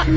तो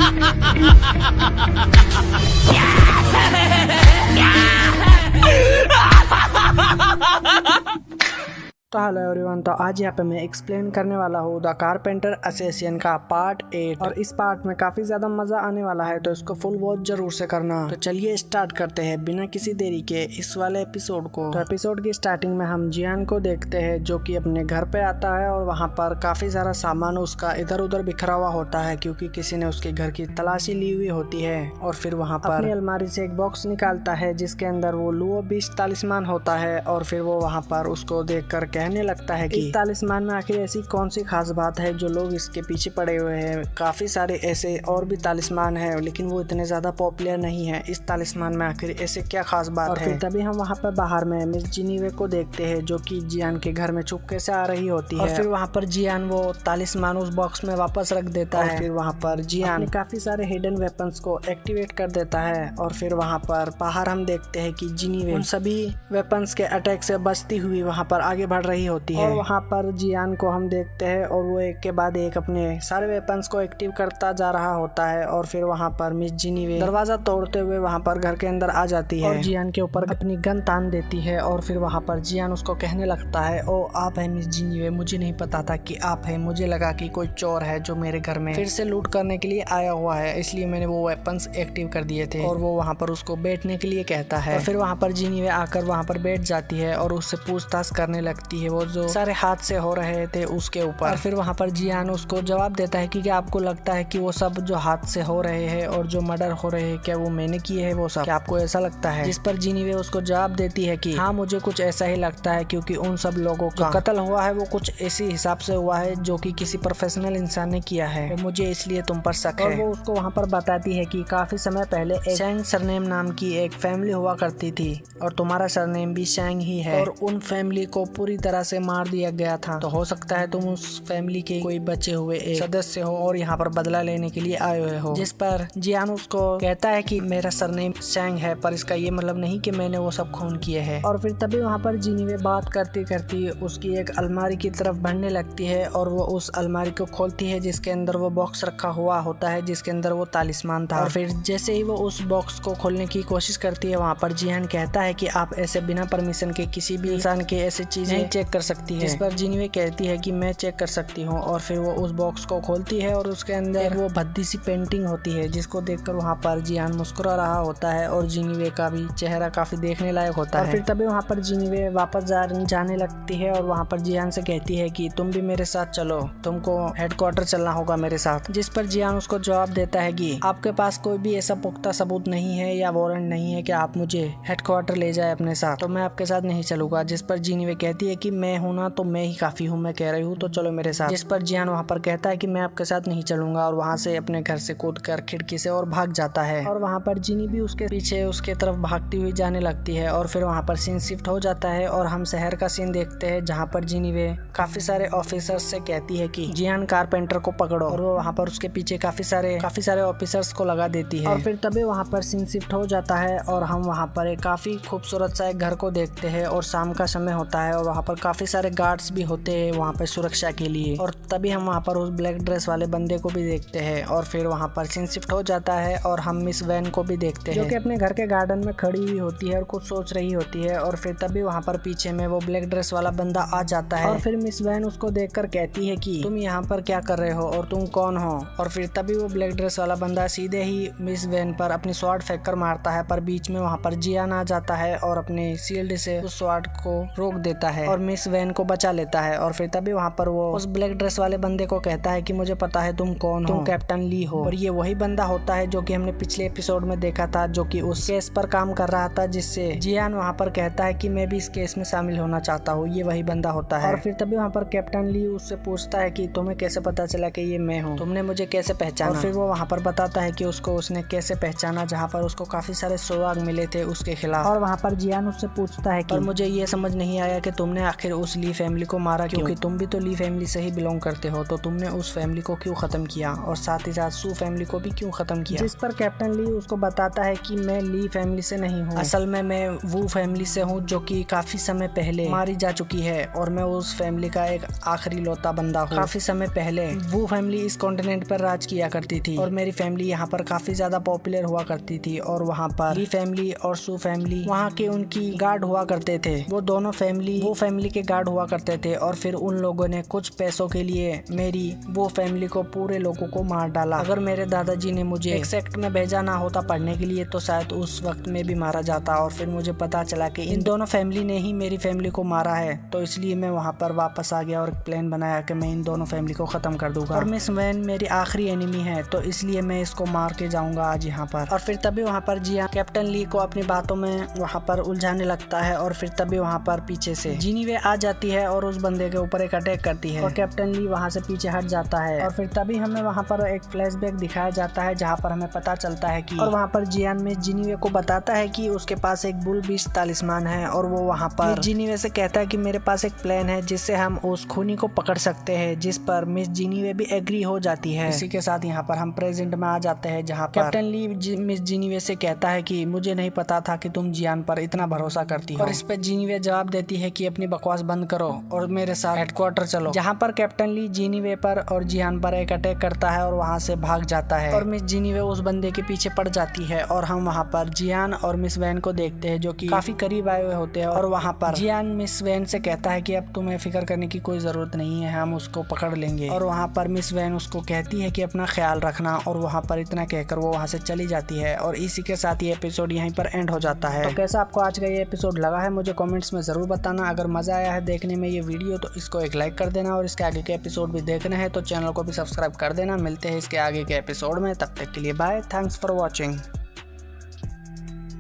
hello everyone, तो आज यहाँ पे मैं एक्सप्लेन करने वाला हूँ द कारपेंटर एसोसिएशन का पार्ट 8 और इस पार्ट में काफी ज्यादा मजा आने वाला है, तो इसको फुल वॉच जरूर से करना। तो चलिए स्टार्ट करते हैं बिना किसी देरी के इस वाले एपिसोड को। तो एपिसोड की स्टार्टिंग में हम जियान को देखते हैं जो कि अपने घर पे आता है और वहाँ पर काफी सारा सामान उसका इधर उधर बिखरा हुआ होता है क्योंकि किसी ने उसके घर की तलाशी ली हुई होती है। और फिर वहाँ पर अपनी अलमारी से एक बॉक्स निकालता है जिसके अंदर वो लुओ बीच तालिस्मान होता है और फिर वो वहाँ पर उसको देख कर कहने लगता है कि इस तालिस्मान में आखिर ऐसी कौन सी खास बात है जो लोग इसके पीछे पड़े हुए हैं। काफी सारे ऐसे और भी तालिस्मान है लेकिन वो इतने ज्यादा पॉपुलर नहीं है। इस तालिस्मान में आखिर ऐसे क्या खास बात है। और फिर तभी हम वहाँ पर बाहर में मिस जिनीवे को देखते हैं जो कि जियान के घर में चुपके से आ रही होती है। और फिर वहाँ पर जियान वो तालिस्मान उस बॉक्स में वापस रख देता है। फिर वहाँ पर जियान काफी सारे हिडन वेपन्स को एक्टिवेट कर देता है। और फिर वहाँ पर बाहर हम देखते हैं कि जिनीवे उन सभी वेपन्स के अटैक से बचती हुई वहाँ पर आगे बढ़ रही होती है। और वहाँ पर जियान को हम देखते हैं और वो एक के बाद एक अपने सारे वेपन्स को एक्टिव करता जा रहा होता है। और फिर वहाँ पर मिस जिनीवे दरवाजा तोड़ते हुए वहाँ पर घर के अंदर आ जाती है और जियान के ऊपर अपनी गन तान देती है। और फिर वहाँ पर जियान उसको कहने लगता है, ओ आप है मिस जिनीवे, मुझे नहीं पता था कि आप है, मुझे लगा कि कोई चोर है जो मेरे घर में फिर से लूट करने के लिए आया हुआ है, इसलिए मैंने वो वेपन्स एक्टिव कर दिए थे। और वो वहाँ पर उसको बैठने के लिए कहता है। और फिर वहाँ पर जिनीवे आकर वहाँ पर बैठ जाती है और उससे पूछताछ करने लगती है वो जो सारे हाथ से हो रहे थे उसके ऊपर। और फिर वहाँ पर जियान उसको जवाब देता है कि क्या आपको लगता है कि वो सब जो हाथ से हो रहे हैं और जो मर्डर हो रहे हैं क्या वो मैंने किए हैं वो सब, क्या आपको ऐसा लगता है। जिस पर जिनीवे उसको जवाब देती है कि हाँ मुझे कुछ ऐसा ही लगता है क्योंकि उन सब लोगों का कत्ल हुआ है वो कुछ ऐसी हिसाब से हुआ है जो कि किसी प्रोफेशनल इंसान ने किया है, तो मुझे इसलिए तुम पर शक है। और वो उसको वहाँ पर बताती है कि काफी समय पहले एक शैंग सरनेम नाम की एक फैमिली हुआ करती थी और तुम्हारा सरनेम भी शैंग ही है। और उन फैमिली को पूरी तरह से मार दिया गया था, तो हो सकता है तुम उस फैमिली के कोई बचे हुए एक सदस्य हो और यहाँ पर बदला लेने के लिए आए हुए हो। जिस पर जियान उसको कहता है कि मेरा सरनेम शैंग है पर इसका ये मतलब नहीं कि मैंने वो सब खून किए हैं। और फिर तभी वहाँ पर जिनीवे बात करती करती उसकी एक अलमारी की तरफ बढ़ने लगती है और वो उस अलमारी को खोलती है जिसके अंदर वो बॉक्स रखा हुआ होता है जिसके अंदर वो तालिस्मान था। और फिर जैसे ही वो उस बॉक्स को खोलने की कोशिश करती है वहाँ पर जियान कहता है कि आप ऐसे बिना परमिशन के किसी भी इंसान के ऐसी चीजें चेक कर सकती है। जिस पर जिनीवे कहती है कि मैं चेक कर सकती हूँ। और फिर वो उस बॉक्स को खोलती है और उसके अंदर वो भद्दी सी पेंटिंग होती है जिसको देखकर वहाँ पर जियान मुस्कुरा रहा होता है और जिनीवे का भी चेहरा काफी देखने लायक होता है। और फिर तभी वहाँ पर जिनीवे वापस जाने लगती है और वहाँ पर जियान से कहती है कि तुम भी मेरे साथ चलो, तुमको हेडक्वार्टर चलना होगा मेरे साथ। जिस पर जियान उसको जवाब देता है कि आपके पास कोई भी ऐसा पुख्ता सबूत नहीं है या वारंट नहीं है कि आप मुझे हेडक्वार्टर ले जाए अपने साथ, तो मैं आपके साथ नहीं चलूंगा। जिस पर जिनीवे कहती है कि मैं हूं ना तो मैं ही काफी हूँ, मैं कह रही हूँ तो चलो मेरे साथ। जिस पर जियान वहाँ पर कहता है कि मैं आपके साथ नहीं चलूंगा और वहाँ से अपने घर से कूदकर खिड़की से और भाग जाता है। और वहाँ पर जिनी भी उसके पीछे उसके तरफ भागती हुई जाने लगती है। और फिर वहाँ पर सीन शिफ्ट हो जाता है और हम शहर का सीन देखते हैं जहाँ पर जिनीवे काफी सारे ऑफिसर्स से कहती है कि जियान कारपेंटर को पकड़ो। और वो वहाँ पर उसके पीछे काफी सारे ऑफिसर्स को लगा देती है। और फिर तभी वहाँ पर सीन शिफ्ट हो जाता है और हम वहाँ पर एक काफी खूबसूरत सा एक घर को देखते हैं और शाम का समय होता है और वहाँ पर काफी सारे गार्ड्स भी होते हैं वहाँ पर सुरक्षा के लिए। और तभी हम वहाँ पर उस ब्लैक ड्रेस वाले बंदे को भी देखते हैं। और फिर वहाँ पर सीन शिफ्ट हो जाता है और हम मिस वैन को भी देखते हैं जो कि अपने घर के गार्डन में खड़ी हुई होती है और कुछ सोच रही होती है। और फिर तभी वहाँ पर पीछे में वो ब्लैक ड्रेस वाला बंदा आ जाता है और फिर मिस वैन उसको देखकर कहती है कि तुम यहाँ पर क्या कर रहे हो और तुम कौन हो। और फिर तभी वो ब्लैक ड्रेस वाला बंदा सीधे ही मिस वैन पर अपनी स्वॉर्ड फेंक कर मारता है, पर बीच में वहाँ पर जियान आ जाता है और अपने शील्ड से उस स्वॉर्ड को रोक देता है और मिस वैन को बचा लेता है। और फिर तभी वहाँ पर वो उस ब्लैक ड्रेस वाले बंदे को कहता है कि मुझे पता है तुम कौन हो, तुम कैप्टन ली हो। और ये वही बंदा होता है जो कि हमने पिछले एपिसोड में देखा था जो कि उस केस पर काम कर रहा था जिससे जियान वहाँ पर कहता है कि मैं भी इस केस में शामिल होना चाहता हूँ। ये वही बंदा होता है। और फिर तभी वहाँ पर कैप्टन ली उससे पूछता है कि तुम्हें कैसे पता चला कि ये मैं हूँ, तुमने मुझे कैसे पहचाना। और फिर वो वहाँ पर बताता है कि उसको उसने कैसे पहचाना, जहाँ पर उसको काफी सारे सुराग मिले थे उसके खिलाफ। और वहाँ पर जियान उससे पूछता है कि पर मुझे ये समझ नहीं आया कि तुमने आखिर उस ली फैमिली को मारा क्योंकि तुम भी तो ली फैमिली से ही बिलोंग करते हो, तो तुमने उस फैमिली को क्यों खत्म किया और साथ ही साथ सू फैमिली को भी क्यों खत्म किया। जिस पर कैप्टन ली उसको बताता है कि मैं ली फैमिली से नहीं हूँ, असल में मैं वो फैमिली से हूँ जो कि काफी समय पहले मारी जा चुकी है और मैं उस फैमिली का एक आखिरी लौता बंदा हूँ। काफी समय पहले वो फैमिली इस कॉन्टिनेंट पर राज किया करती थी और मेरी फैमिली यहाँ पर काफी ज्यादा पॉपुलर हुआ करती थी और वहाँ पर ली फैमिली और सू फैमिली वहाँ के उनकी गार्ड हुआ करते थे। वो दोनों फैमिली वो फैमिली के गार्ड हुआ करते थे और फिर उन लोगों ने कुछ पैसों के लिए मेरी वो फैमिली को पूरे लोगों को मार डाला। अगर मेरे दादाजी ने मुझे एक सेक्ट में भेजा ना होता पढ़ने के लिए तो शायद उस वक्त में भी मारा जाता और फिर मुझे पता चला कि इन दोनों फैमिली ने ही मेरी फैमिली को मारा है, तो इसलिए मैं वहाँ पर वापस आ गया और प्लान बनाया कि मैं इन दोनों फैमिली को खत्म कर दूंगा और मिस वैन मेरी आखिरी एनिमी है, तो इसलिए मैं इसको मार के जाऊंगा आज यहाँ पर। और फिर तभी वहाँ पर जियान कैप्टन ली को अपनी बातों में वहाँ पर उलझाने लगता है और फिर तभी वहाँ पर पीछे से जीनीवे आ जाती है और उस बंदे के ऊपर एक अटैक करती है और कैप्टन ली वहाँ से पीछे हट जाता है। और फिर तभी हमें वहाँ पर एक फ्लैशबैक दिखाया जाता है जहाँ पर हमें पता चलता है कि और वहाँ पर जियान मिस जीनीवे को बताता है कि उसके पास एक बुल बीस्ट तालिस्मान है और वो वहाँ पर जीनीवे से कहता है कि मेरे पास एक प्लान है जिससे हम उस खूनी को पकड़ सकते हैं, जिस पर मिस जीनीवे भी एग्री हो जाती है। इसी के साथ यहाँ पर हम प्रेजेंट में आ जाते हैं जहाँ पर कैप्टन ली मिस जीनीवे से कहता है कि मुझे नहीं पता था कि तुम जियान पर इतना भरोसा करती हो। और इस पे जीनीवे जवाब देती है कि अपनी बकवास बंद करो और मेरे साथ हेडक्वार्टर चलो, जहाँ पर कैप्टन ली जीनीवे पर और जियान पर एक अटैक करता है और वहाँ से भाग जाता है और मिस जीनीवे उस बंदे के पीछे पड़ जाती है और हम वहाँ पर जियान और मिस वैन को देखते हैं जो कि काफी करीब आए हुए होते हैं। और वहाँ पर जियान मिस वैन से कहता है कि अब तुम्हें फिक्र करने की कोई जरूरत नहीं है, हम उसको पकड़ लेंगे। और वहाँ पर मिस वैन उसको कहती है कि अपना ख्याल रखना और वहाँ पर इतना कहकर वो वहाँ से चली जाती है। और इसी के साथ ये एपिसोड यहीं पर एंड हो जाता है। तो कैसा आपको आज का ये एपिसोड लगा है मुझे कमेंट्स में जरूर बताना। अगर मजा आया है देखने में ये वीडियो तो इसको एक लाइक कर देना और इसके आगे के एपिसोड भी देखने हैं तो चैनल को भी सब्सक्राइब कर देना। मिलते हैं इसके आगे के एपिसोड में, तब तक के लिए बाय, थैंक्स फॉर वॉचिंग।